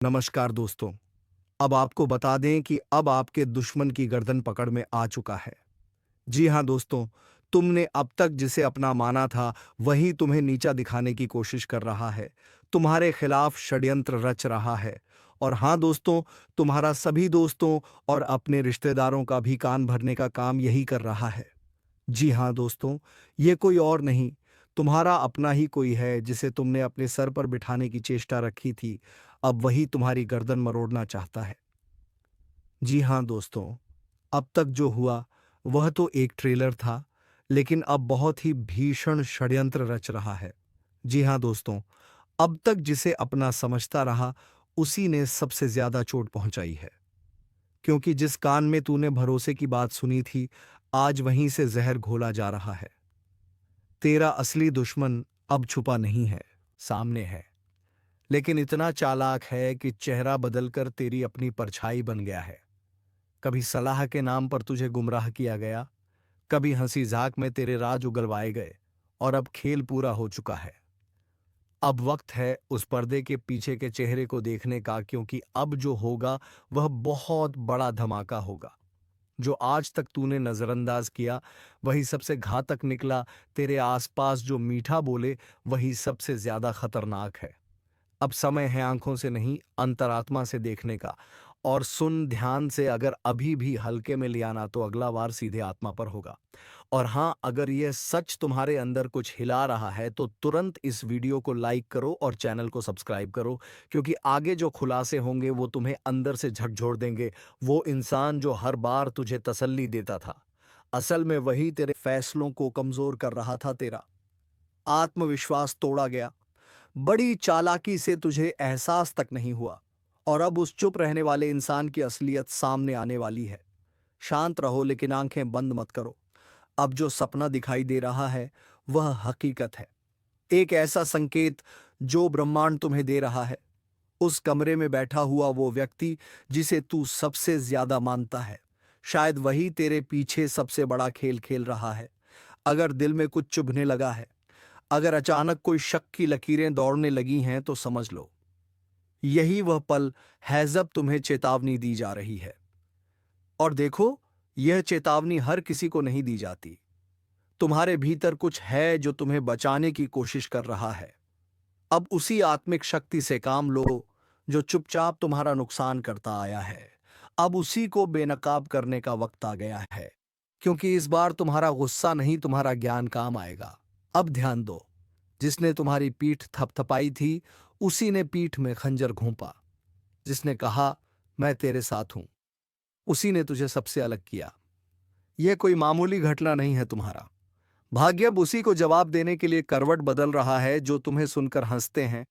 नमस्कार दोस्तों। अब आपको बता दें कि अब आपके दुश्मन की गर्दन पकड़ में आ चुका है। जी हाँ दोस्तों, तुमने अब तक जिसे अपना माना था, वही तुम्हें नीचा दिखाने की कोशिश कर रहा है, तुम्हारे खिलाफ षड्यंत्र रच रहा है। और हाँ दोस्तों, तुम्हारा सभी दोस्तों और अपने रिश्तेदारों का भी कान भरने का काम यही कर रहा है। जी हाँ दोस्तों, ये कोई और नहीं, तुम्हारा अपना ही कोई है जिसे तुमने अपने सर पर बिठाने की चेष्टा रखी थी। अब वही तुम्हारी गर्दन मरोड़ना चाहता है। जी हाँ दोस्तों, अब तक जो हुआ वह तो एक ट्रेलर था, लेकिन अब बहुत ही भीषण षड्यंत्र रच रहा है। जी हाँ दोस्तों, अब तक जिसे अपना समझता रहा, उसी ने सबसे ज्यादा चोट पहुंचाई है। क्योंकि जिस कान में तूने भरोसे की बात सुनी थी, आज वहीं से जहर घोला जा रहा है। तेरा असली दुश्मन अब छुपा नहीं है, सामने है। लेकिन इतना चालाक है कि चेहरा बदलकर तेरी अपनी परछाई बन गया है। कभी सलाह के नाम पर तुझे गुमराह किया गया, कभी हंसी झाक में तेरे राज उगलवाए गए, और अब खेल पूरा हो चुका है। अब वक्त है उस पर्दे के पीछे के चेहरे को देखने का, क्योंकि अब जो होगा वह बहुत बड़ा धमाका होगा। जो आज तक तूने नजरअंदाज किया, वही सबसे घातक निकला। तेरे आसपास जो मीठा बोले, वही सबसे ज्यादा खतरनाक है। अब समय है आंखों से नहीं, अंतरात्मा से देखने का। और सुन ध्यान से, अगर अभी भी हल्के में लिया ना, तो अगला वार सीधे आत्मा पर होगा। और हाँ, अगर यह सच तुम्हारे अंदर कुछ हिला रहा है, तो तुरंत इस वीडियो को लाइक करो और चैनल को सब्सक्राइब करो, क्योंकि आगे जो खुलासे होंगे वो तुम्हें अंदर से झकझोर देंगे। वो इंसान जो हर बार तुझे तसल्ली देता था, असल में वही तेरे फैसलों को कमजोर कर रहा था। तेरा आत्मविश्वास तोड़ा गया, बड़ी चालाकी से, तुझे एहसास तक नहीं हुआ। और अब उस चुप रहने वाले इंसान की असलियत सामने आने वाली है। शांत रहो, लेकिन आंखें बंद मत करो। अब जो सपना दिखाई दे रहा है, वह हकीकत है। एक ऐसा संकेत जो ब्रह्मांड तुम्हें दे रहा है। उस कमरे में बैठा हुआ वो व्यक्ति जिसे तू सबसे ज्यादा मानता है, शायद वही तेरे पीछे सबसे बड़ा खेल खेल रहा है। अगर दिल में कुछ चुभने लगा है, अगर अचानक कोई शक की लकीरें दौड़ने लगी हैं, तो समझ लो यही वह पल है जब तुम्हें चेतावनी दी जा रही है। और देखो, यह चेतावनी हर किसी को नहीं दी जाती। तुम्हारे भीतर कुछ है जो तुम्हें बचाने की कोशिश कर रहा है। अब उसी आत्मिक शक्ति से काम लो जो चुपचाप तुम्हारा नुकसान करता आया है। अब उसी को बेनकाब करने का वक्त आ गया है, क्योंकि इस बार तुम्हारा गुस्सा नहीं, तुम्हारा ज्ञान काम आएगा। अब ध्यान दो, जिसने तुम्हारी पीठ थपथपाई थी, उसी ने पीठ में खंजर घोंपा। जिसने कहा मैं तेरे साथ हूं, उसी ने तुझे सबसे अलग किया। यह कोई मामूली घटना नहीं है। तुम्हारा भाग्य अब उसी को जवाब देने के लिए करवट बदल रहा है, जो तुम्हें सुनकर हंसते हैं,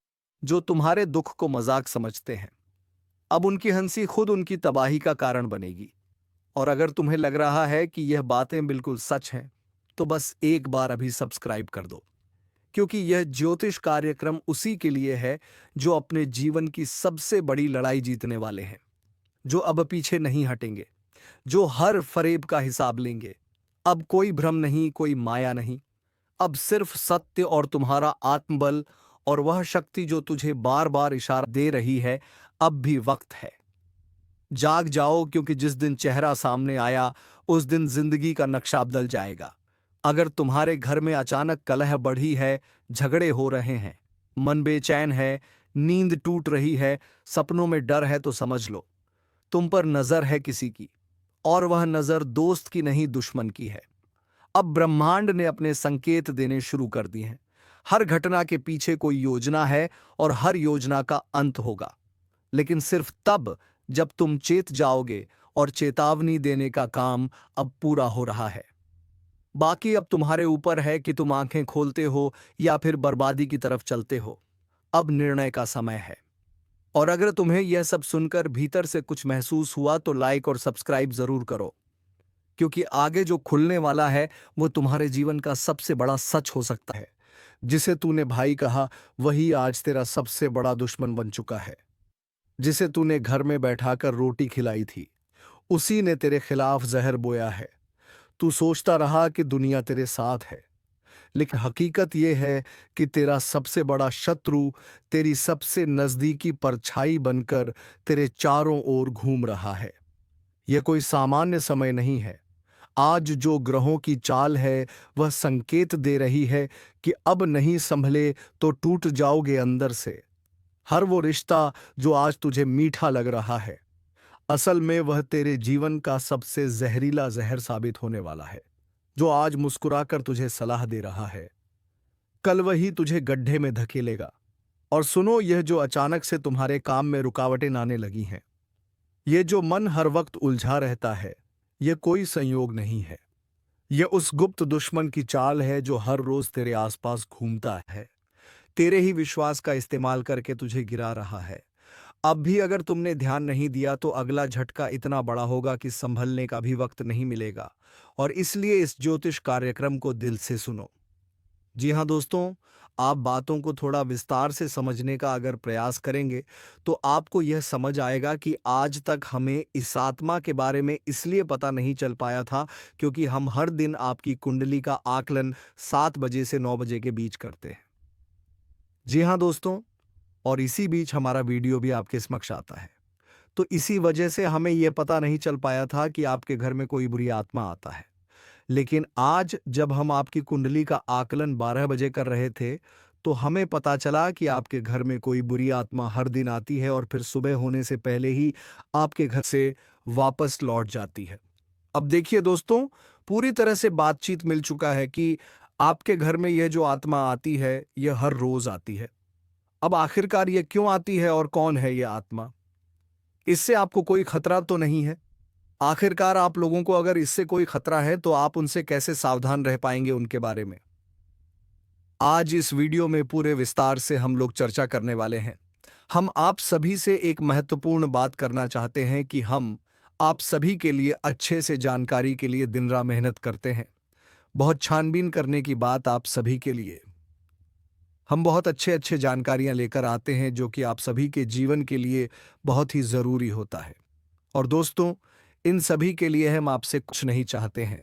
जो तुम्हारे दुख को मजाक समझते हैं। अब उनकी हंसी खुद उनकी तबाही का कारण बनेगी। और अगर तुम्हें लग रहा है कि यह बातें बिल्कुल सच हैं, तो बस एक बार अभी सब्सक्राइब कर दो, क्योंकि यह ज्योतिष कार्यक्रम उसी के लिए है जो अपने जीवन की सबसे बड़ी लड़ाई जीतने वाले हैं, जो अब पीछे नहीं हटेंगे, जो हर फरेब का हिसाब लेंगे। अब कोई भ्रम नहीं, कोई माया नहीं। अब सिर्फ सत्य और तुम्हारा आत्मबल, और वह शक्ति जो तुझे बार बार इशारा दे रही है। अब भी वक्त है, जाग जाओ, क्योंकि जिस दिन चेहरा सामने आया, उस दिन जिंदगी का नक्शा बदल जाएगा। अगर तुम्हारे घर में अचानक कलह बढ़ी है, झगड़े हो रहे हैं, मन बेचैन है, नींद टूट रही है, सपनों में डर है, तो समझ लो तुम पर नजर है किसी की, और वह नजर दोस्त की नहीं, दुश्मन की है। अब ब्रह्मांड ने अपने संकेत देने शुरू कर दिए हैं। हर घटना के पीछे कोई योजना है, और हर योजना का अंत होगा, लेकिन सिर्फ तब जब तुम चेत जाओगे। और चेतावनी देने का काम अब पूरा हो रहा है। बाकी अब तुम्हारे ऊपर है कि तुम आंखें खोलते हो या फिर बर्बादी की तरफ चलते हो। अब निर्णय का समय है। और अगर तुम्हें यह सब सुनकर भीतर से कुछ महसूस हुआ, तो लाइक और सब्सक्राइब जरूर करो, क्योंकि आगे जो खुलने वाला है, वो तुम्हारे जीवन का सबसे बड़ा सच हो सकता है। जिसे तूने भाई कहा, वही आज तेरा सबसे बड़ा दुश्मन बन चुका है। जिसे तूने घर में बैठाकर रोटी खिलाई थी, उसी ने तेरे खिलाफ जहर बोया है। तू सोचता रहा कि दुनिया तेरे साथ है, लेकिन हकीकत यह है कि तेरा सबसे बड़ा शत्रु तेरी सबसे नजदीकी परछाई बनकर तेरे चारों ओर घूम रहा है। यह कोई सामान्य समय नहीं है। आज जो ग्रहों की चाल है वह संकेत दे रही है कि अब नहीं संभले तो टूट जाओगे अंदर से। हर वो रिश्ता जो आज तुझे मीठा लग रहा है, असल में वह तेरे जीवन का सबसे जहरीला जहर साबित होने वाला है। जो आज मुस्कुराकर तुझे सलाह दे रहा है, कल वही तुझे गड्ढे में धकेलेगा। और सुनो, यह जो अचानक से तुम्हारे काम में रुकावटें आने लगी हैं, ये जो मन हर वक्त उलझा रहता है, यह कोई संयोग नहीं है। यह उस गुप्त दुश्मन की चाल है जो हर रोज तेरे आसपास घूमता है, तेरे ही विश्वास का इस्तेमाल करके तुझे गिरा रहा है। अब भी अगर तुमने ध्यान नहीं दिया तो अगला झटका इतना बड़ा होगा कि संभलने का भी वक्त नहीं मिलेगा। और इसलिए इस ज्योतिष कार्यक्रम को दिल से सुनो। जी हाँ दोस्तों, आप बातों को थोड़ा विस्तार से समझने का अगर प्रयास करेंगे तो आपको यह समझ आएगा कि आज तक हमें इस आत्मा के बारे में इसलिए पता नहीं चल पाया था क्योंकि हम हर दिन आपकी कुंडली का आकलन 7 बजे से 9 बजे के बीच करते हैं। जी हाँ दोस्तों, और इसी बीच हमारा वीडियो भी आपके समक्ष आता है। तो इसी वजह से हमें यह पता नहीं चल पाया था कि आपके घर में कोई बुरी आत्मा आता है। लेकिन आज जब हम आपकी कुंडली का आकलन 12 बजे कर रहे थे तो हमें पता चला कि आपके घर में कोई बुरी आत्मा हर दिन आती है और फिर सुबह होने से पहले ही आपके घर से वापस लौट जाती है। अब देखिए दोस्तों, पूरी तरह से बातचीत मिल चुका है कि आपके घर में यह जो आत्मा आती है यह हर रोज आती है। अब आखिरकार ये क्यों आती है और कौन है ये आत्मा? इससे आपको कोई खतरा तो नहीं है? आखिरकार आप लोगों को अगर इससे कोई खतरा है तो आप उनसे कैसे सावधान रह पाएंगे उनके बारे में? आज इस वीडियो में पूरे विस्तार से हम लोग चर्चा करने वाले हैं। हम आप सभी से एक महत्वपूर्ण बात करना चाहते हैं कि हम आप सभी के लिए अच्छे से जानकारी के लिए दिन रात मेहनत करते हैं। बहुत छानबीन करने की बात आप सभी के लिए। हम बहुत अच्छे अच्छे जानकारियां लेकर आते हैं जो कि आप सभी के जीवन के लिए बहुत ही ज़रूरी होता है। और दोस्तों, इन सभी के लिए हम आपसे कुछ नहीं चाहते हैं,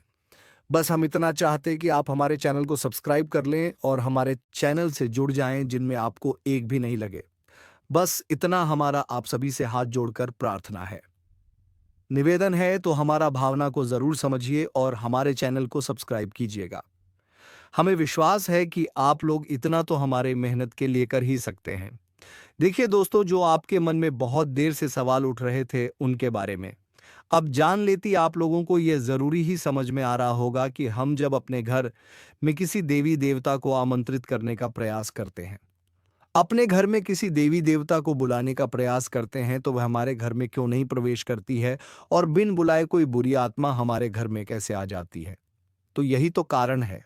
बस हम इतना चाहते हैं कि आप हमारे चैनल को सब्सक्राइब कर लें और हमारे चैनल से जुड़ जाएं जिनमें आपको एक भी नहीं लगे। बस इतना हमारा आप सभी से हाथ जोड़कर प्रार्थना है। निवेदन है तो हमारा भावना को ज़रूर समझिए और हमारे चैनल को सब्सक्राइब कीजिएगा। हमें विश्वास है कि आप लोग इतना तो हमारे मेहनत के लिए कर ही सकते हैं। देखिए दोस्तों, जो आपके मन में बहुत देर से सवाल उठ रहे थे उनके बारे में अब जान लेती आप लोगों को यह जरूरी ही समझ में आ रहा होगा कि हम जब अपने घर में किसी देवी देवता को आमंत्रित करने का प्रयास करते हैं, अपने घर में किसी देवी देवता को बुलाने का प्रयास करते हैं, तो वह हमारे घर में क्यों नहीं प्रवेश करती है और बिन बुलाए कोई बुरी आत्मा हमारे घर में कैसे आ जाती है? तो यही तो कारण है।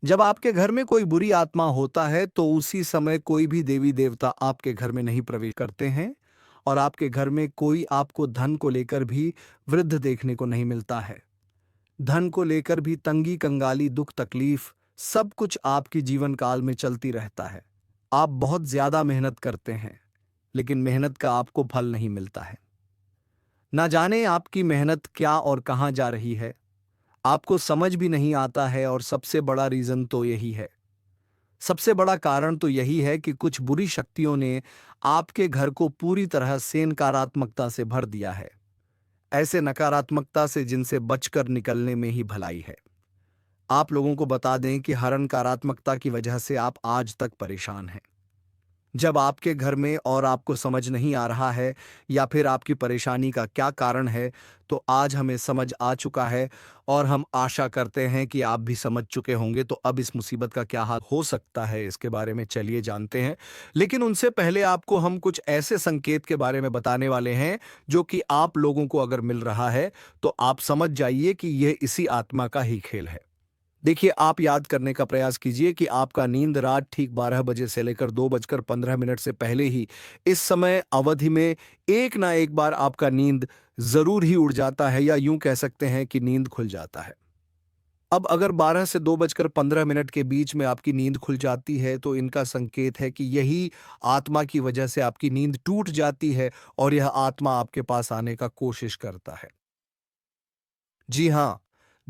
जब आपके घर में कोई बुरी आत्मा होता है तो उसी समय कोई भी देवी देवता आपके घर में नहीं प्रवेश करते हैं और आपके घर में कोई आपको धन को लेकर भी वृद्ध देखने को नहीं मिलता है। धन को लेकर भी तंगी कंगाली दुख तकलीफ सब कुछ आपकी जीवन काल में चलती रहता है। आप बहुत ज्यादा मेहनत करते हैं लेकिन मेहनत का आपको फल नहीं मिलता है। ना जाने आपकी मेहनत क्या और कहां जा रही है, आपको समझ भी नहीं आता है। और सबसे बड़ा रीजन तो यही है, सबसे बड़ा कारण तो यही है कि कुछ बुरी शक्तियों ने आपके घर को पूरी तरह से नकारात्मकता से भर दिया है। ऐसे नकारात्मकता से जिनसे बचकर निकलने में ही भलाई है। आप लोगों को बता दें कि हर नकारात्मकता की वजह से आप आज तक परेशान हैं। जब आपके घर में और आपको समझ नहीं आ रहा है या फिर आपकी परेशानी का क्या कारण है, तो आज हमें समझ आ चुका है और हम आशा करते हैं कि आप भी समझ चुके होंगे। तो अब इस मुसीबत का क्या हाल हो सकता है इसके बारे में चलिए जानते हैं। लेकिन उनसे पहले आपको हम कुछ ऐसे संकेत के बारे में बताने वाले हैं जो कि आप लोगों को अगर मिल रहा है तो आप समझ जाइए कि यह इसी आत्मा का ही खेल है। देखिए, आप याद करने का प्रयास कीजिए कि आपका नींद रात ठीक 12 बजे से लेकर 2:15 से पहले ही इस समय अवधि में एक ना एक बार आपका नींद जरूर ही उड़ जाता है, या यूं कह सकते हैं कि नींद खुल जाता है। अब अगर 12 से 2:15 के बीच में आपकी नींद खुल जाती है तो इनका संकेत है कि यही आत्मा की वजह से आपकी नींद टूट जाती है और यह आत्मा आपके पास आने का कोशिश करता है। जी हाँ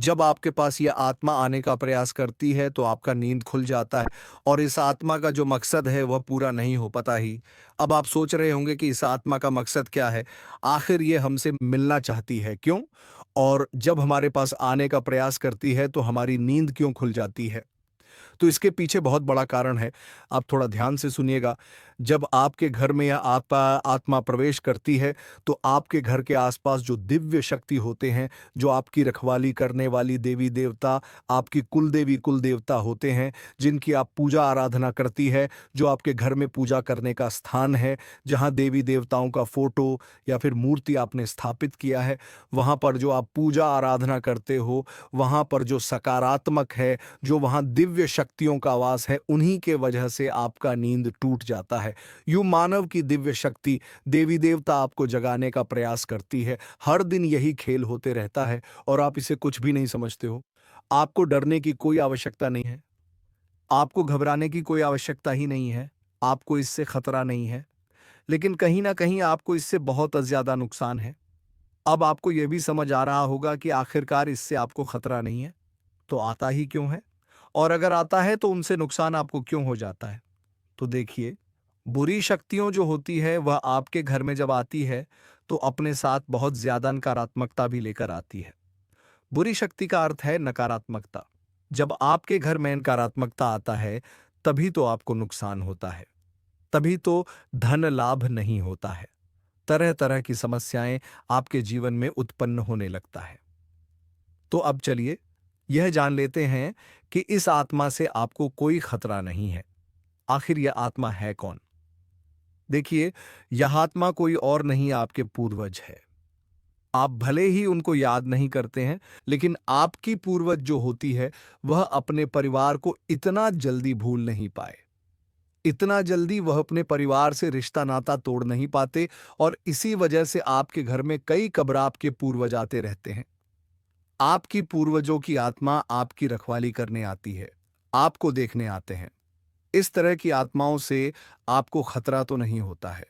जब आपके पास ये आत्मा आने का प्रयास करती है तो आपका नींद खुल जाता है और इस आत्मा का जो मकसद है वह पूरा नहीं हो पाता ही। अब आप सोच रहे होंगे कि इस आत्मा का मकसद क्या है, आखिर ये हमसे मिलना चाहती है क्यों, और जब हमारे पास आने का प्रयास करती है तो हमारी नींद क्यों खुल जाती है। तो इसके पीछे बहुत बड़ा कारण है। आप थोड़ा ध्यान से सुनिएगा। जब आपके घर में या आपका आत्मा प्रवेश करती है तो आपके घर के आसपास जो दिव्य शक्ति होते हैं, जो आपकी रखवाली करने वाली देवी देवता, आपकी कुल देवी कुल देवता होते हैं, जिनकी आप पूजा आराधना करती है, जो आपके घर में पूजा करने का स्थान है, जहाँ देवी देवताओं का फोटो या फिर मूर्ति आपने स्थापित किया है, वहाँ पर जो आप पूजा आराधना करते हो, वहाँ पर जो सकारात्मक है, जो वहाँ दिव्य शक्तियों का वास है, उन्हीं के वजह से आपका नींद टूट जाता है। यूं मानव की दिव्य शक्ति, देवी देवता आपको जगाने का प्रयास करती है। हर दिन यही खेल होते रहता है और आप इसे कुछ भी नहीं समझते हो। आपको डरने की कोई आवश्यकता नहीं है, आपको घबराने की कोई आवश्यकता ही नहीं है, आपको इससे खतरा नहीं है, लेकिन कहीं ना कहीं आपको इससे बहुत ज्यादा नुकसान है। अब आपको यह भी समझ आ रहा होगा कि आखिरकार इससे आपको खतरा नहीं है तो आता ही क्यों है, और अगर आता है तो उनसे नुकसान आपको क्यों हो जाता है। तो देखिए, बुरी शक्तियों जो होती है वह आपके घर में जब आती है तो अपने साथ बहुत ज्यादा नकारात्मकता भी लेकर आती है। बुरी शक्ति का अर्थ है नकारात्मकता। जब आपके घर में नकारात्मकता आता है तभी तो आपको नुकसान होता है, तभी तो धन लाभ नहीं होता है, तरह तरह की समस्याएं आपके जीवन में उत्पन्न होने लगता है। तो अब चलिए यह जान लेते हैं कि इस आत्मा से आपको कोई खतरा नहीं है। आखिर यह आत्मा है कौन। देखिए, यह आत्मा कोई और नहीं आपके पूर्वज है। आप भले ही उनको याद नहीं करते हैं, लेकिन आपकी पूर्वज जो होती है वह अपने परिवार को इतना जल्दी भूल नहीं पाए, इतना जल्दी वह अपने परिवार से रिश्ता नाता तोड़ नहीं पाते, और इसी वजह से आपके घर में कई कब्र आपके पूर्वज आते रहते हैं। आपकी पूर्वजों की आत्मा आपकी रखवाली करने आती है, आपको देखने आते हैं। इस तरह की आत्माओं से आपको खतरा तो नहीं होता है,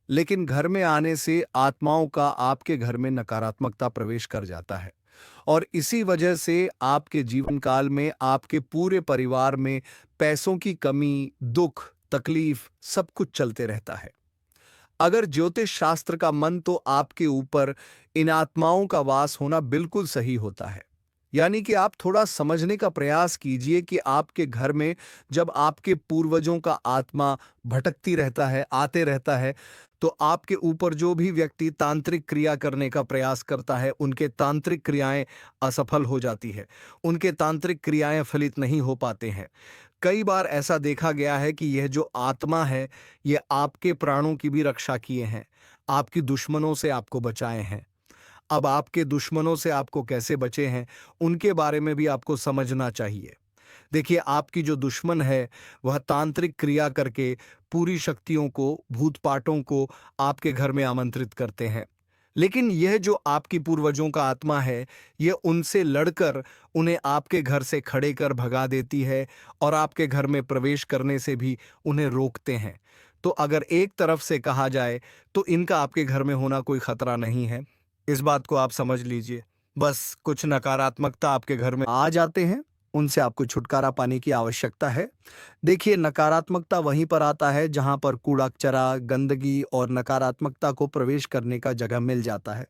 लेकिन घर में आने से आत्माओं का आपके घर में नकारात्मकता प्रवेश कर जाता है, और इसी वजह से आपके जीवन काल में आपके पूरे परिवार में पैसों की कमी, दुख, तकलीफ सब कुछ चलते रहता है। अगर ज्योतिष शास्त्र का मन तो आपके ऊपर इन आत्माओं का वास होना बिल्कुल सही होता है। यानी कि आप थोड़ा समझने का प्रयास कीजिए कि आपके घर में जब आपके पूर्वजों का आत्मा भटकती रहता है, आते रहता है, तो आपके ऊपर जो भी व्यक्ति तांत्रिक क्रिया करने का प्रयास करता है, उनके तांत्रिक क्रियाएं असफल हो जाती है, उनके तांत्रिक क्रियाएं फलित नहीं हो पाते हैं। कई बार ऐसा देखा गया है कि यह जो आत्मा है, ये आपके प्राणों की भी रक्षा किए हैं, आपकी दुश्मनों से आपको बचाए हैं। अब आपके दुश्मनों से आपको कैसे बचे हैं, उनके बारे में भी आपको समझना चाहिए। देखिए, आपकी जो दुश्मन है वह तांत्रिक क्रिया करके पूरी शक्तियों को, भूतपाटों को आपके घर में आमंत्रित करते हैं। लेकिन यह जो आपकी पूर्वजों का आत्मा है, यह उनसे लड़कर उन्हें आपके घर से खड़े कर भगा देती है, और आपके घर में प्रवेश करने से भी उन्हें रोकते हैं। तो अगर एक तरफ से कहा जाए तो इनका आपके घर में होना कोई खतरा नहीं है, इस बात को आप समझ लीजिए। बस कुछ नकारात्मकता आपके घर में आ जाते हैं, उनसे आपको छुटकारा पाने की आवश्यकता है। देखिए, नकारात्मकता वहीं पर आता है जहां पर कूड़ा कचरा, गंदगी और नकारात्मकता को प्रवेश करने का जगह मिल जाता है।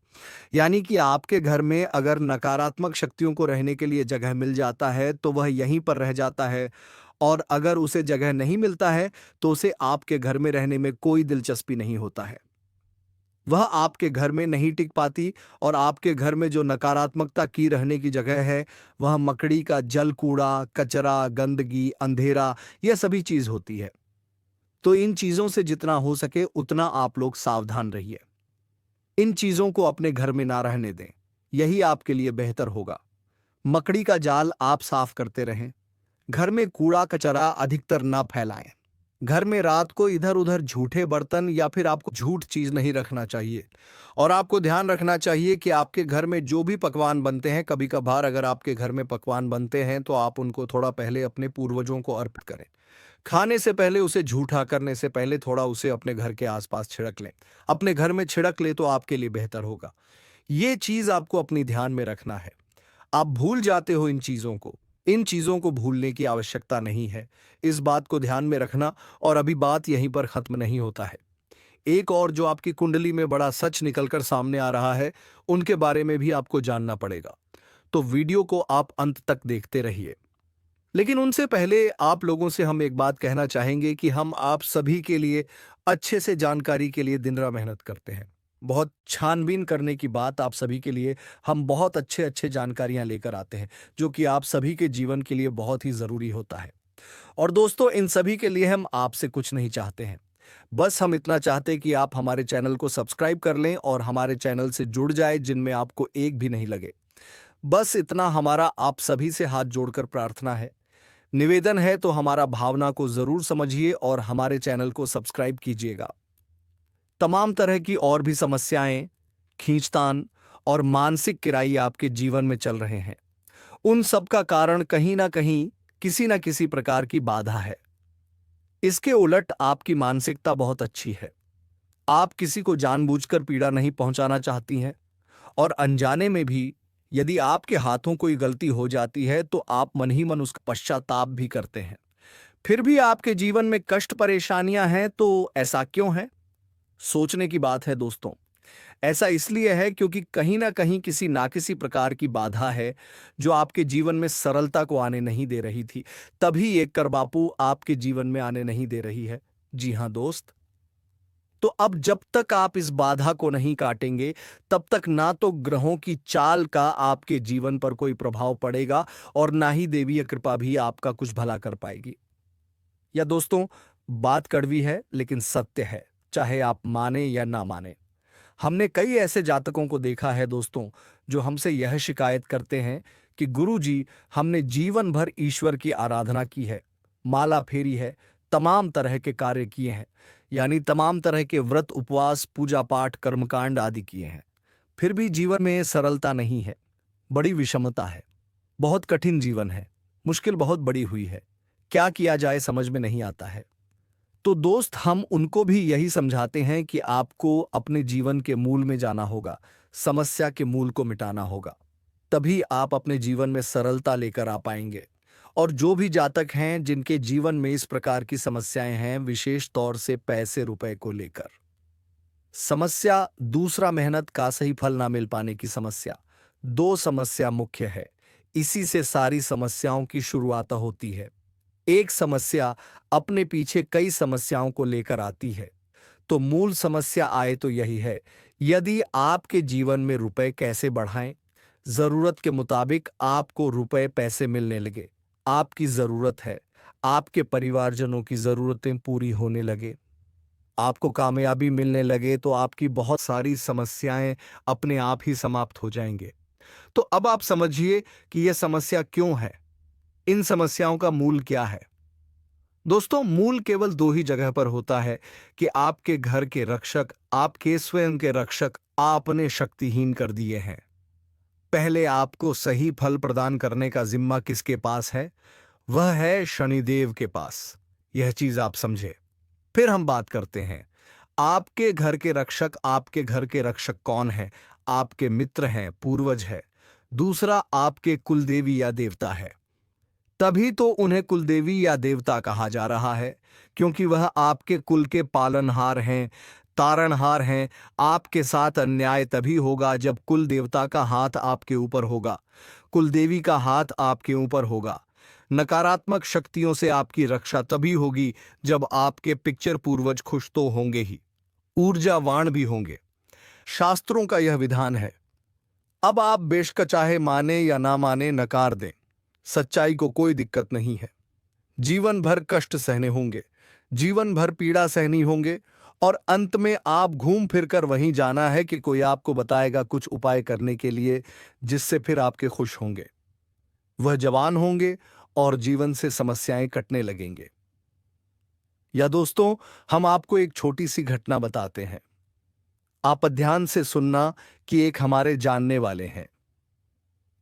यानी कि आपके घर में अगर नकारात्मक शक्तियों को रहने के लिए जगह मिल जाता है तो वह यहीं पर रह जाता है, और अगर उसे जगह नहीं मिलता है तो उसे आपके घर में रहने में कोई दिलचस्पी नहीं होता है। वह आपके घर में नहीं टिक पाती, और आपके घर में जो नकारात्मकता की रहने की जगह है वह मकड़ी का जल, कूड़ा कचरा, गंदगी, अंधेरा, यह सभी चीज होती है। तो इन चीजों से जितना हो सके उतना आप लोग सावधान रहिए। इन चीजों को अपने घर में ना रहने दें, यही आपके लिए बेहतर होगा। मकड़ी का जाल आप साफ करते रहें। घर में कूड़ा कचरा अधिकतर ना फैलाएं। घर में रात को इधर उधर झूठे बर्तन या फिर आपको झूठ चीज नहीं रखना चाहिए। और आपको ध्यान रखना चाहिए कि आपके घर में जो भी पकवान बनते हैं, कभी कभार अगर आपके घर में पकवान बनते हैं तो आप उनको थोड़ा पहले अपने पूर्वजों को अर्पित करें। खाने से पहले उसे झूठा करने से पहले थोड़ा उसे अपने घर के आसपास छिड़क लें। अपने घर में छिड़क ले तो आपके लिए बेहतर होगा। ये चीज आपको अपनी ध्यान में रखना है। आप भूल जाते हो इन चीजों को। इन चीजों को भूलने की आवश्यकता नहीं है। इस बात को ध्यान में रखना। और अभी बात यहीं पर खत्म नहीं होता है। एक और जो आपकी कुंडली में बड़ा सच निकलकर सामने आ रहा है, उनके बारे में भी आपको जानना पड़ेगा। तो वीडियो को आप अंत तक देखते रहिए। लेकिन उनसे पहले आप लोगों से हम एक बात कहना चाहेंगे कि हम आप सभी के लिए अच्छे से जानकारी के लिए दिन रात मेहनत करते हैं। बहुत छानबीन करने की बात आप सभी के लिए हम बहुत अच्छे अच्छे जानकारियां लेकर आते हैं, जो कि आप सभी के जीवन के लिए बहुत ही ज़रूरी होता है। और दोस्तों, इन सभी के लिए हम आपसे कुछ नहीं चाहते हैं। बस हम इतना चाहते हैं कि आप हमारे चैनल को सब्सक्राइब कर लें और हमारे चैनल से जुड़ जाए, जिनमें आपको एक भी नहीं लगे। बस इतना हमारा आप सभी से हाथ जोड़कर प्रार्थना है, निवेदन है। तो हमारा भावना को जरूर समझिए और हमारे चैनल को सब्सक्राइब कीजिएगा। तमाम तरह की और भी समस्याएं, खींचतान और मानसिक किराई आपके जीवन में चल रहे हैं, उन सब का कारण कहीं ना कहीं किसी न किसी प्रकार की बाधा है। इसके उलट आपकी मानसिकता बहुत अच्छी है। आप किसी को जानबूझकर पीड़ा नहीं पहुंचाना चाहती हैं, और अनजाने में भी यदि आपके हाथों कोई गलती हो जाती है तो आप मन ही मन उसका पश्चाताप भी करते हैं। फिर भी आपके जीवन में कष्ट परेशानियां हैं, तो ऐसा क्यों है? सोचने की बात है दोस्तों। ऐसा इसलिए है क्योंकि कहीं ना कहीं किसी ना किसी प्रकार की बाधा है, जो आपके जीवन में सरलता को आने नहीं दे रही थी। तभी एक करबापू आपके जीवन में आने नहीं दे रही है। जी हां दोस्त। तो अब जब तक आप इस बाधा को नहीं काटेंगे, तब तक ना तो ग्रहों की चाल का आपके जीवन पर कोई प्रभाव पड़ेगा, और ना ही देवीय कृपा भी आपका कुछ भला कर पाएगी। या दोस्तों, बात कड़वी है लेकिन सत्य है, चाहे आप माने या ना माने। हमने कई ऐसे जातकों को देखा है दोस्तों, जो हमसे यह शिकायत करते हैं कि गुरुजी, हमने जीवन भर ईश्वर की आराधना की है, माला फेरी है, तमाम तरह के कार्य किए हैं, यानी तमाम तरह के व्रत, उपवास, पूजा पाठ, कर्मकांड आदि किए हैं, फिर भी जीवन में सरलता नहीं है, बड़ी विषमता है, बहुत कठिन जीवन है, मुश्किल बहुत बड़ी हुई है, क्या किया जाए समझ में नहीं आता है। तो दोस्त, हम उनको भी यही समझाते हैं कि आपको अपने जीवन के मूल में जाना होगा, समस्या के मूल को मिटाना होगा, तभी आप अपने जीवन में सरलता लेकर आ पाएंगे। और जो भी जातक हैं जिनके जीवन में इस प्रकार की समस्याएं हैं, विशेष तौर से पैसे रुपए को लेकर समस्या, दूसरा मेहनत का सही फल ना मिल पाने की समस्या, दो समस्या मुख्य है। इसी से सारी समस्याओं की शुरुआत होती है। एक समस्या अपने पीछे कई समस्याओं को लेकर आती है। तो मूल समस्या आए तो यही है, यदि आपके जीवन में रुपए कैसे बढ़ाएं, जरूरत के मुताबिक आपको रुपए पैसे मिलने लगे, आपकी जरूरत है, आपके परिवारजनों की जरूरतें पूरी होने लगे, आपको कामयाबी मिलने लगे, तो आपकी बहुत सारी समस्याएं अपने आप ही समाप्त हो जाएंगे। तो अब आप समझिए कि यह समस्या क्यों है, इन समस्याओं का मूल क्या है। दोस्तों, मूल केवल दो ही जगह पर होता है कि आपके घर के रक्षक, आपके स्वयं के रक्षक आपने शक्तिहीन कर दिए हैं। पहले आपको सही फल प्रदान करने का जिम्मा किसके पास है? वह है शनिदेव के पास। यह चीज आप समझे। फिर हम बात करते हैं, आपके घर के रक्षक, आपके घर के रक्षक कौन है? आपके मित्र हैं, पूर्वज है। दूसरा आपके कुलदेवी या देवता है। तभी तो उन्हें कुलदेवी या देवता कहा जा रहा है, क्योंकि वह आपके कुल के पालनहार हैं, तारणहार हैं। आपके साथ अन्याय तभी होगा जब कुल देवता का हाथ आपके ऊपर होगा, कुलदेवी का हाथ आपके ऊपर होगा। नकारात्मक शक्तियों से आपकी रक्षा तभी होगी जब आपके पिक्चर पूर्वज खुश तो होंगे ही, ऊर्जावान भी होंगे। शास्त्रों का यह विधान है। अब आप बेशक चाहे माने या ना माने, नकार दें, सच्चाई को कोई दिक्कत नहीं है। जीवन भर कष्ट सहने होंगे, जीवन भर पीड़ा सहनी होंगे, और अंत में आप घूम फिर कर वहीं जाना है कि कोई आपको बताएगा कुछ उपाय करने के लिए, जिससे फिर आपके खुश होंगे। वह जवान होंगे और जीवन से समस्याएं कटने लगेंगे। या दोस्तों, हम आपको एक छोटी सी घटना बताते हैं। आप ध्यान से सुनना कि एक हमारे जानने वाले हैं।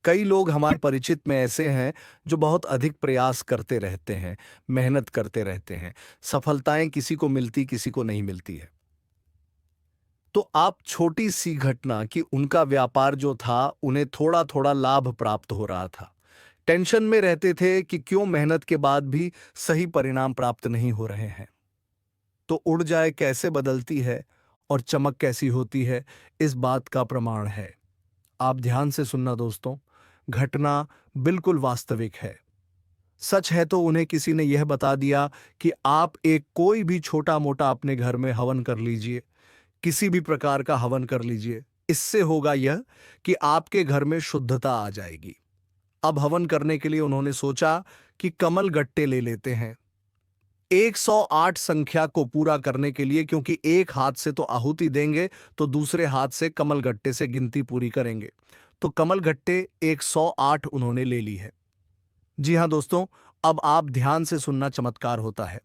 कई लोग हमारे परिचित में ऐसे हैं जो बहुत अधिक प्रयास करते रहते हैं, मेहनत करते रहते हैं, सफलताएं किसी को मिलती, किसी को नहीं मिलती है। तो आप छोटी सी घटना कि उनका व्यापार जो था उन्हें थोड़ा थोड़ा लाभ प्राप्त हो रहा था, टेंशन में रहते थे कि क्यों मेहनत के बाद भी सही परिणाम प्राप्त नहीं हो रहे हैं। तो उड़ जाए कैसे बदलती है और चमक कैसी होती है, इस बात का प्रमाण है। आप ध्यान से सुनना दोस्तों, घटना बिल्कुल वास्तविक है। सच है तो उन्हें किसी ने यह बता दिया कि आप एक कोई भी छोटा मोटा अपने घर में हवन कर लीजिए, किसी भी प्रकार का हवन कर लीजिए। इससे होगा यह कि आपके घर में शुद्धता आ जाएगी। अब हवन करने के लिए उन्होंने सोचा कि कमल गट्टे ले लेते हैं 108 संख्या को पूरा करने के लिए, क्योंकि एक हाथ से तो आहुति देंगे तो दूसरे हाथ से कमल गट्टे से गिनती पूरी करेंगे। तो कमल गट्टे 108 उन्होंने ले ली है। जी हाँ दोस्तों, अब आप ध्यान से सुनना, चमत्कार होता है।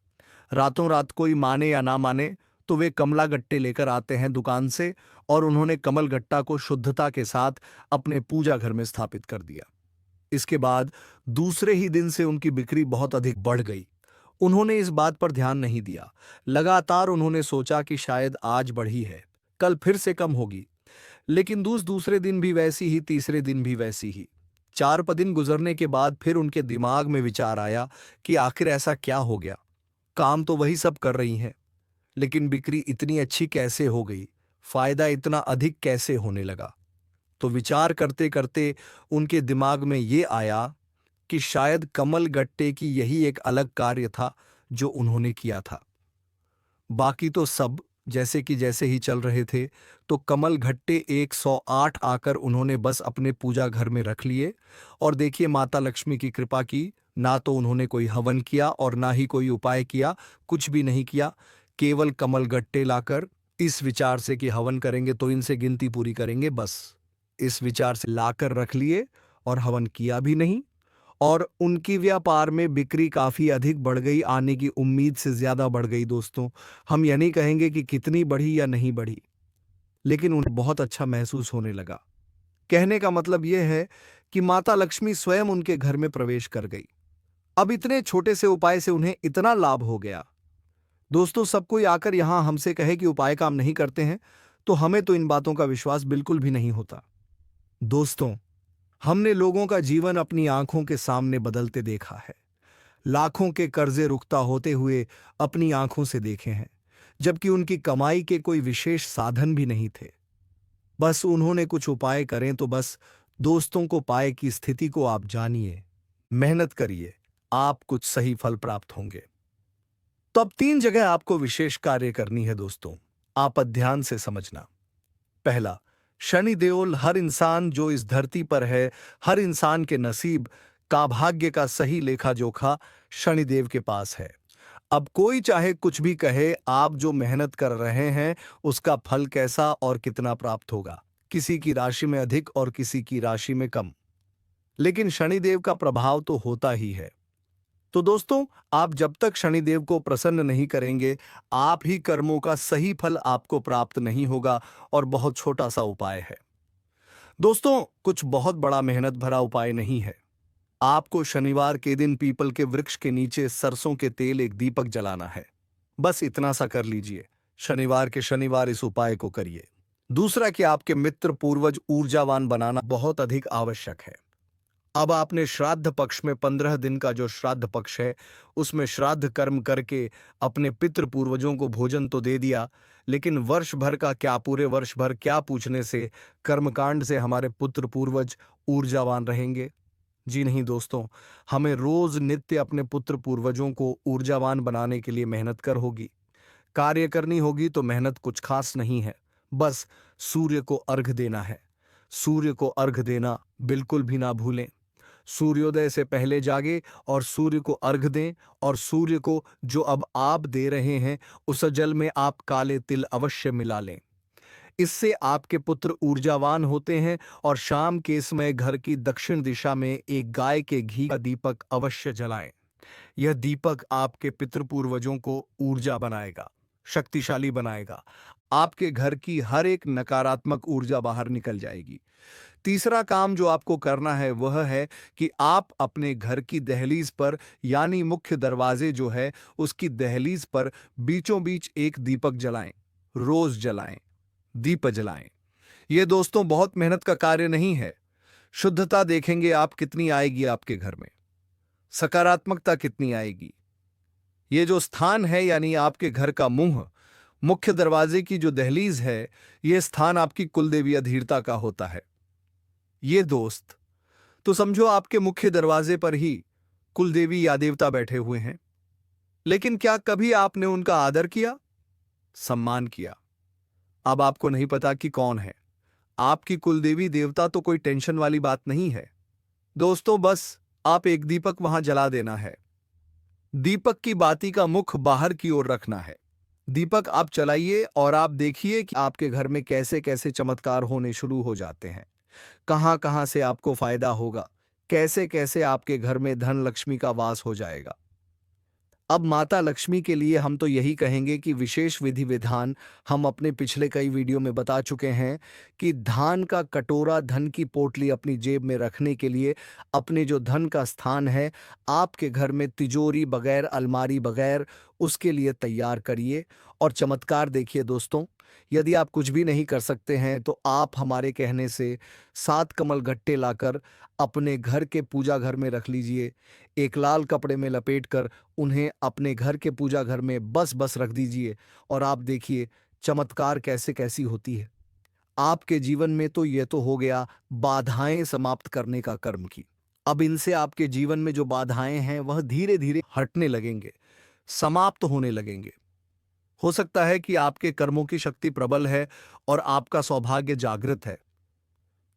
रातों रात कोई माने या ना माने तो वे कमला गट्टे लेकर आते हैं दुकान से, और उन्होंने कमल गट्टा को शुद्धता के साथ अपने पूजा घर में स्थापित कर दिया। इसके बाद दूसरे ही दिन से उनकी बिक्री बहुत अधिक बढ़ गई। उन्होंने इस बात पर ध्यान नहीं दिया। लगातार उन्होंने सोचा कि शायद आज बढ़ी है, कल फिर से कम होगी। लेकिन दूसरे दिन भी वैसी ही, तीसरे दिन भी वैसी ही। 4 दिन गुजरने के बाद फिर उनके दिमाग में विचार आया कि आखिर ऐसा क्या हो गया। काम तो वही सब कर रही हैं, लेकिन बिक्री इतनी अच्छी कैसे हो गई, फायदा इतना अधिक कैसे होने लगा। तो विचार करते करते उनके दिमाग में ये आया कि शायद कमल गट्टे की यही एक अलग कार्य था जो उन्होंने किया था। बाकी तो सब जैसे कि जैसे ही चल रहे थे। तो कमल घट्टे 108 आकर उन्होंने बस अपने पूजा घर में रख लिए। और देखिए, माता लक्ष्मी की कृपा की। ना तो उन्होंने कोई हवन किया और ना ही कोई उपाय किया, कुछ भी नहीं किया। केवल कमल गट्टे लाकर, इस विचार से कि हवन करेंगे तो इनसे गिनती पूरी करेंगे, बस इस विचार से लाकर रख लिए और हवन किया भी नहीं। और उनकी व्यापार में बिक्री काफी अधिक बढ़ गई, आने की उम्मीद से ज्यादा बढ़ गई दोस्तों। हम यह नहीं कहेंगे कि कितनी बढ़ी या नहीं बढ़ी, लेकिन उन्हें बहुत अच्छा महसूस होने लगा। कहने का मतलब यह है कि माता लक्ष्मी स्वयं उनके घर में प्रवेश कर गई। अब इतने छोटे से उपाय से उन्हें इतना लाभ हो गया। दोस्तों, सब कोई आकर यहां हमसे कहे कि उपाय काम नहीं करते हैं, तो हमें तो इन बातों का विश्वास बिल्कुल भी नहीं होता। दोस्तों, हमने लोगों का जीवन अपनी आंखों के सामने बदलते देखा है। लाखों के कर्जे रुकता होते हुए अपनी आंखों से देखे हैं, जबकि उनकी कमाई के कोई विशेष साधन भी नहीं थे। बस उन्होंने कुछ उपाय करें तो बस दोस्तों को पाए की स्थिति को आप जानिए, मेहनत करिए, आप कुछ सही फल प्राप्त होंगे। तो अब 3 जगह आपको विशेष कार्य करनी है दोस्तों, आप ध्यान से समझना। पहला, शनि देओल हर इंसान जो इस धरती पर है, हर इंसान के नसीब का, भाग्य का सही लेखा जोखा शनिदेव के पास है। अब कोई चाहे कुछ भी कहे, आप जो मेहनत कर रहे हैं उसका फल कैसा और कितना प्राप्त होगा, किसी की राशि में अधिक और किसी की राशि में कम, लेकिन शनिदेव का प्रभाव तो होता ही है। तो दोस्तों, आप जब तक शनिदेव को प्रसन्न नहीं करेंगे, आप ही कर्मों का सही फल आपको प्राप्त नहीं होगा। और बहुत छोटा सा उपाय है दोस्तों, कुछ बहुत बड़ा मेहनत भरा उपाय नहीं है। आपको शनिवार के दिन पीपल के वृक्ष के नीचे सरसों के तेल एक दीपक जलाना है। बस इतना सा कर लीजिए। शनिवार के शनिवार इस उपाय को करिए। दूसरा, कि आपके मित्र पूर्वज ऊर्जावान बनाना बहुत अधिक आवश्यक है। अब आपने श्राद्ध पक्ष में 15 दिन का जो श्राद्ध पक्ष है, उसमें श्राद्ध कर्म करके अपने पितृ पूर्वजों को भोजन तो दे दिया, लेकिन वर्ष भर का क्या, पूरे वर्ष भर क्या पूछने से, कर्मकांड से हमारे पुत्र पूर्वज ऊर्जावान रहेंगे? जी नहीं दोस्तों, हमें रोज नित्य अपने पुत्र पूर्वजों को ऊर्जावान बनाने के लिए मेहनत कर होगी, कार्य करनी होगी। तो मेहनत कुछ खास नहीं है, बस सूर्य को अर्घ देना है। सूर्य को अर्घ देना बिल्कुल भी ना भूलें। सूर्योदय से पहले जागे और सूर्य को अर्घ दें। और सूर्य को जो अब आप दे रहे हैं, उस जल में आप काले तिल अवश्य मिला लें। इससे आपके पुत्र ऊर्जावान होते हैं। और शाम के समय घर की दक्षिण दिशा में एक गाय के घी का दीपक अवश्य जलाएं। यह दीपक आपके पितृपूर्वजों को ऊर्जा बनाएगा, शक्तिशाली बनाएगा। आपके घर की हर एक नकारात्मक ऊर्जा बाहर निकल जाएगी। तीसरा काम जो आपको करना है वह है कि आप अपने घर की दहलीज पर, यानी मुख्य दरवाजे जो है उसकी दहलीज पर बीचों बीच एक दीपक जलाएं, रोज जलाएं। दीप जलाएं। ये दोस्तों बहुत मेहनत का कार्य नहीं है। शुद्धता देखेंगे आप कितनी आएगी आपके घर में, सकारात्मकता कितनी आएगी। ये जो स्थान है यानी आपके घर का मुंह, मुख्य दरवाजे की जो दहलीज है, ये स्थान आपकी कुलदेवी अधीरता का होता है। ये दोस्त तो समझो आपके मुख्य दरवाजे पर ही कुलदेवी या देवता बैठे हुए हैं। लेकिन क्या कभी आपने उनका आदर किया, सम्मान किया? अब आपको नहीं पता कि कौन है आपकी कुलदेवी देवता, तो कोई टेंशन वाली बात नहीं है दोस्तों। बस आप एक दीपक वहां जला देना है। दीपक की बाती का मुख बाहर की ओर रखना है। दीपक आप चलाइए और आप देखिए कि आपके घर में कैसे कैसे चमत्कार होने शुरू हो जाते हैं। कहां कहां से आपको फायदा होगा, कैसे कैसे आपके घर में धन लक्ष्मी का वास हो जाएगा। अब माता लक्ष्मी के लिए हम तो यही कहेंगे कि विशेष विधि विधान हम अपने पिछले कई वीडियो में बता चुके हैं कि धान का कटोरा धन की पोटली अपनी जेब में रखने के लिए, अपने जो धन का स्थान है आपके घर में तिजोरी बगैर, अलमारी बगैर, उसके लिए तैयार करिए। और चमत्कार देखिए दोस्तों, यदि आप कुछ भी नहीं कर सकते हैं तो आप हमारे कहने से 7 कमल गट्टे लाकर अपने घर के पूजा घर में रख लीजिए। एक लाल कपड़े में लपेटकर उन्हें अपने घर के पूजा घर में बस बस रख दीजिए और आप देखिए चमत्कार कैसे कैसी होती है आपके जीवन में। तो यह तो हो गया बाधाएं समाप्त करने का कर्म की। अब इनसे आपके जीवन में जो बाधाएं हैं वह धीरे धीरे हटने लगेंगे, समाप्त होने लगेंगे। हो सकता है कि आपके कर्मों की शक्ति प्रबल है और आपका सौभाग्य जागृत है,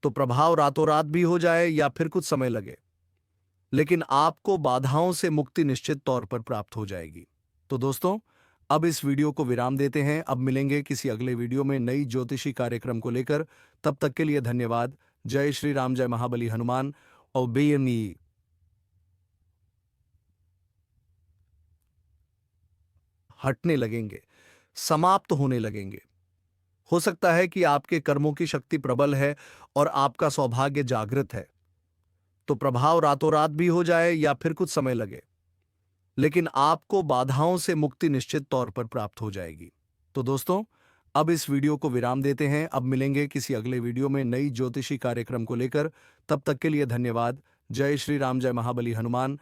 तो प्रभाव रातों रात भी हो जाए या फिर कुछ समय लगे, लेकिन आपको बाधाओं से मुक्ति निश्चित तौर पर प्राप्त हो जाएगी। तो दोस्तों, अब इस वीडियो को विराम देते हैं। अब मिलेंगे किसी अगले वीडियो में नई ज्योतिषी कार्यक्रम को लेकर। तब तक के लिए धन्यवाद। जय श्री राम, जय महाबली हनुमान और बेयनी। हटने लगेंगे, समाप्त होने लगेंगे। हो सकता है कि आपके कर्मों की शक्ति प्रबल है और आपका सौभाग्य जागृत है, तो प्रभाव रातों रात भी हो जाए या फिर कुछ समय लगे, लेकिन आपको बाधाओं से मुक्ति निश्चित तौर पर प्राप्त हो जाएगी। तो दोस्तों, अब इस वीडियो को विराम देते हैं। अब मिलेंगे किसी अगले वीडियो में नई ज्योतिषी कार्यक्रम को लेकर। तब तक के लिए धन्यवाद। जय श्री राम, जय महाबली हनुमान